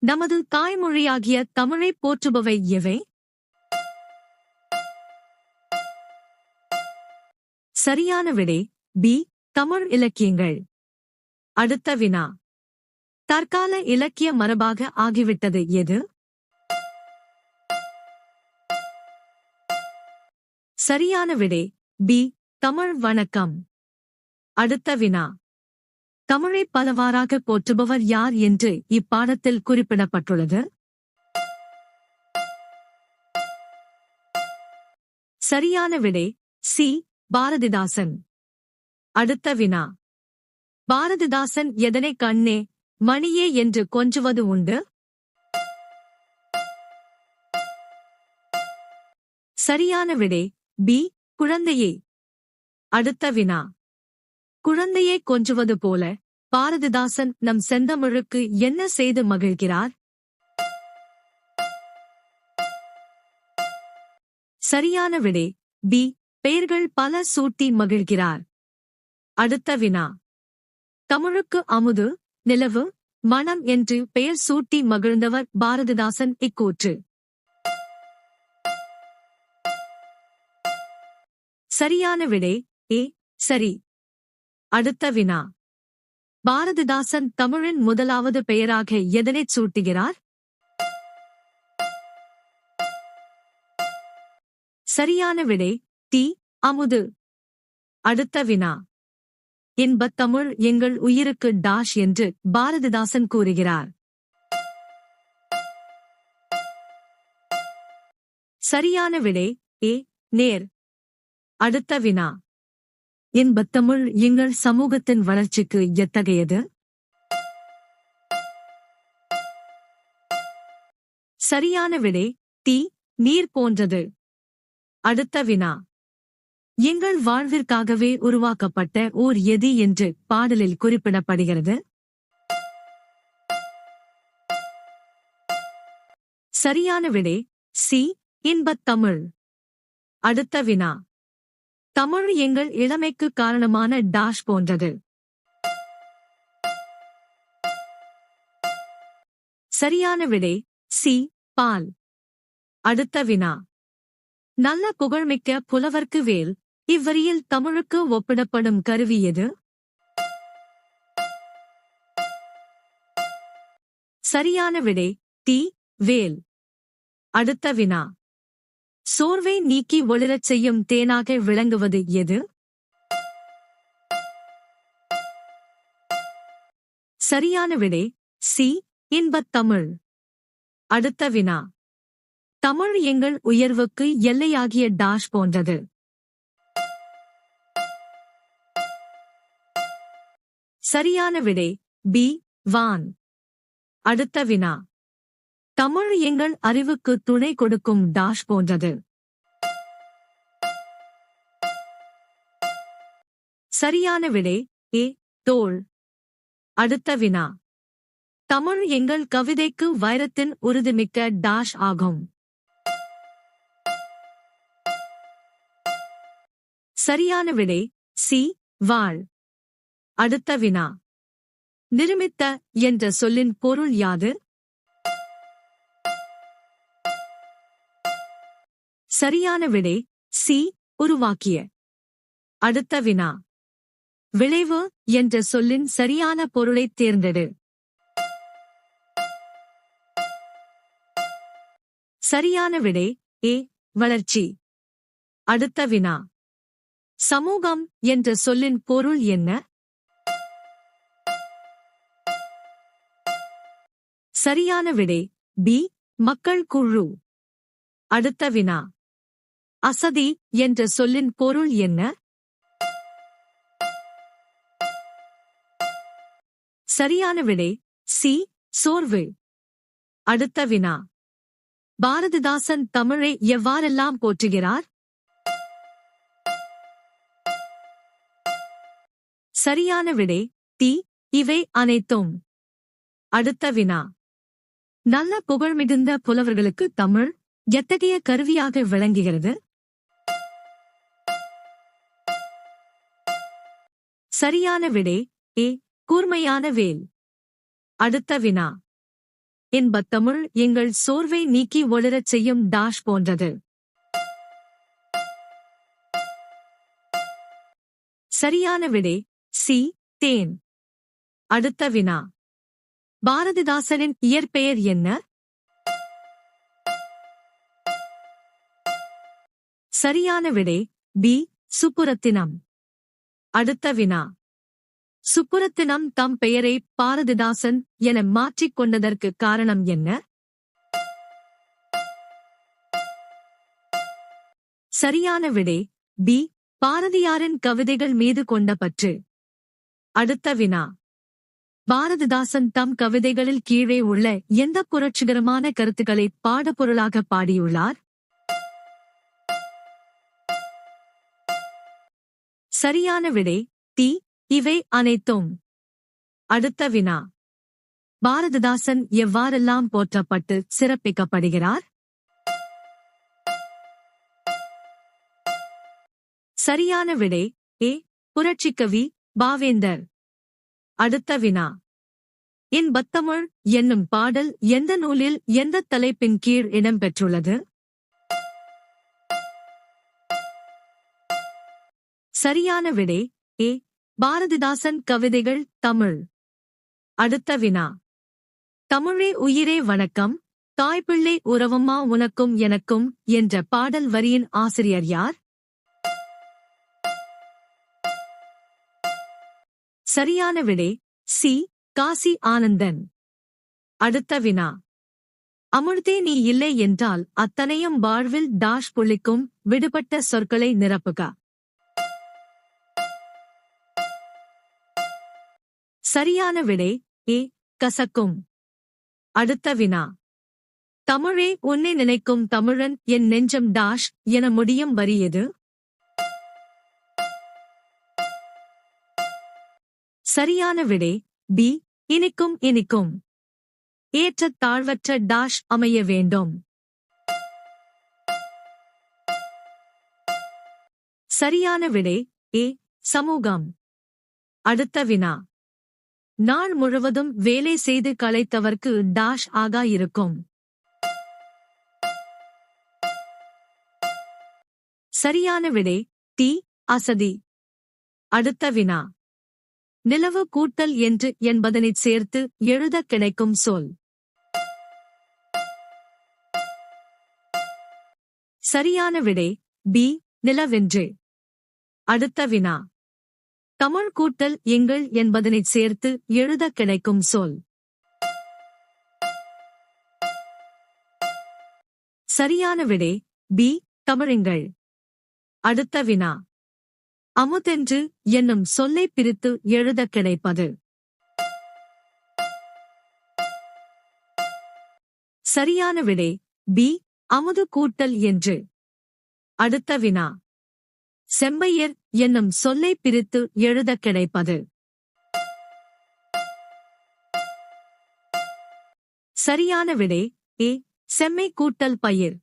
நமது தாய்மொழியாகிய தமிழைப் போற்றுபவை எவை? சரியான விடை பி. தமிழ் இலக்கியங்கள். அடுத்த வினா. தற்கால இலக்கிய மரபாக ஆகிவிட்டது எது? சரியான விடை பி. தமிழ் வணக்கம். அடுத்த வினா. தமிழை பலவாறாக போற்றுபவர் யார் என்று இப்பாடத்தில் குறிப்பிடப்பட்டுள்ளது? சரியான விடை சி. பாரதிதாசன். அடுத்த வினா. பாரதிதாசன் எதனை கண்ணே மணியே என்று கொஞ்சுவது உண்டு? சரியான விடை பி. குழந்தையே. அடுத்த வினா. குழந்தையை கொஞ்சுவது போல பாரதிதாசன் நம் செந்தமிழுக்கு என்ன செய்து மகிழ்கிறார்? சரியான விடை பி. பெயர்கள் பல சூட்டி மகிழ்கிறார். அடுத்த வினா. தமிழுக்கு அமுது, நிலவு, மனம் என்று பெயர் சூட்டி மகிழ்ந்தவர் பாரதிதாசன். இக்கூற்று சரியான விடை ஏ. சரி. அடுத்த வினா. பாரதிதாசன் தமிழின் முதலாவது பெயராக எதனைச் சூட்டுகிறார்? சரியான விடை டி. அமுது. அடுத்த வினா. இன்பத் தமிழ் எங்கள் உயிருக்கு டாஷ் என்று பாரதிதாசன் கூறுகிறார். சரியான விடை ஏ. நேர். அடுத்த வினா. இன்பத் தமிழ் எங்கள் சமூகத்தின் வளர்ச்சிக்கு எத்தகையது? சரியான விடை டி. நீர் போன்றது. அடுத்த வினா. எங்கள் வாழ்விற்காகவே உருவாக்கப்பட்ட ஓர் எதி என்று பாடலில் குறிப்பிடப்படுகிறது? சரியான விடை சி. இன்பத் தமிழ். அடுத்த வினா. தமிழ் எங்கள் இளமைக்கு காரணமான டாஷ் போன்றது. சரியான விடை சி. பால். அடுத்த வினா. நல்ல புகழ்மிக்க புலவர்க்கு வேல் இவ்வரியில் தமிழுக்கு ஒப்பிடப்படும் கருவி எது? சரியான விடை டி. வேல். அடுத்த வினா. சோர்வை நீக்கி ஒளிரச் செய்யும் தேனாக விளங்குவது எது? சரியான விடை சி. இன்பத் தமிழ். அடுத்த வினா. தமிழ் எங்கள் உயர்வுக்கு எல்லையாகிய டாஷ் போன்றது. சரியான விடை பி. வான். அடுத்த வினா. தமிழ் எங்கள் அறிவுக்கு துணை கொடுக்கும் டாஷ் போன்றது. சரியான விடை ஏ. தோள். அடுத்த வினா. தமிழ் எங்கள் கவிதைக்கு வைரத்தின் உறுதிமிக்க டாஷ் ஆகும். சரியான விடை சி. வாள். அடுத்த வினா. நிருமித்த என்ற சொல்லின் பொருள் யாது? சரியான விடை சி. உருவாக்கிய. அடுத்த வினா. விளைவு என்ற சொல்லின் சரியான பொருளைத் தேர்ந்தெடு. சரியான விடை ஏ. வளர்ச்சி. அடுத்த வினா. சமூகம் என்ற சொல்லின் பொருள் என்ன? சரியான விடை பி. மக்கள் குழு. அடுத்த வினா. அசதி என்ற சொல்லின் பொருள் என்ன? சரியான விடை சி. சோர்வு. அடுத்த வினா. பாரதிதாசன் தமிழை எவ்வாறெல்லாம் போற்றுகிறார்? சரியான விடை டி. இவை அனைத்தும். அடுத்த வினா. நல்ல புகழ்மிகுந்த புலவர்களுக்கு தமிழ் எத்தகைய கருவியாக விளங்குகிறது? சரியான விடை ஏ. கூர்மையான வேல். அடுத்த வினா. இன்பத் தமிழ் எங்கள் சோர்வை நீக்கி ஒளிரச் செய்யும் டாஷ் போன்றது. சரியான விடை சி. தேன். அடுத்த வினா. பாரதிதாசனின் இயற்பெயர் என்ன? சரியான விடை பி. சுப்புரத்தினம். அடுத்த வினா. சுப்புரத்தினம் தம் பெயரை பாரதிதாசன் என மாற்றிக் கொண்டதற்கு காரணம் என்ன? சரியான விடை பி. பாரதியாரின் கவிதைகள் மீது கொண்ட பற்று. அடுத்த வினா. பாரதிதாசன் தம் கவிதைகளில் கீழே உள்ள எந்த புரட்சிகரமான கருத்துக்களை பாடப்பொருளாக பாடியுள்ளார்? சரியான விடை டி. இவை அனைத்தும். அடுத்த வினா. பாரதிதாசன் எவ்வாறெல்லாம் போற்றப்பட்டு சிறப்பிக்கப்படுகிறார்? சரியான விடை ஏ. புரட்சிக்கவி பாவேந்தர். அடுத்த வினா. இன்பத் தமிழ் என்னும் பாடல் எந்த நூலில் எந்த தலைப்பின் கீழ் இடம்பெற்றுள்ளது? சரியான விடை ஏ. பாரதிதாசன் கவிதைகள் தமிழ். அடுத்த வினா. தமிழே உயிரே வணக்கம், தாய்பிள்ளை உறவம்மா உனக்கும் எனக்கும் என்ற பாடல் வரியின் ஆசிரியர் யார்? சரியான விடை சி. காசி ஆனந்தன். அடுத்த வினா. அமிழ்தே நீ இல்லை என்றால் அத்தனையும் வாழ்வில் டாஷ் புள்ளிக்கும் விடுபட்ட சொற்களை நிரப்புக. சரியான விடை ஏ. கசக்கும். அடுத்த வினா. தமிழே உன்னை நினைக்கும் தமிழன் என் நெஞ்சம் டாஷ் என முடியும் வரி எது? சரியான விடை பி. இனிக்கும் இனிக்கும். ஏற்றத் தாழ்வற்ற டாஷ் அமைய வேண்டும். சரியான விடை ஏ. சமூகம். அடுத்த வினா. நாள் முழுவதும் வேலை செய்து களைத்தவர்க்கு டாஷ் ஆகா இருக்கும். சரியான விடை டி. அசதி. அடுத்த வினா. நிலவு கூட்டல் என்று என்பதனைச் சேர்த்து எழுதக் கிடைக்கும் சொல். சரியான விடை பி. நிலவென்று. அடுத்த வினா. தமிழ் கூட்டல் எங்கள் என்பதனைச் சேர்த்து எழுதக் கிடைக்கும் சொல். சரியான விடை பி. தமிழெங்கள். அடுத்த வினா. அமுதென்று என்னும் சொல்லை பிரித்து எழுதக் கிடைப்பது. சரியான விடை பி. அமுது கூட்டல் என்று. அடுத்த வினா. செம்பையர் என்னும் சொல்லை பிரித்து எழுதக் கிடைப்பது. சரியான விடை ஏ. செம்மை கூட்டல் பயிர்.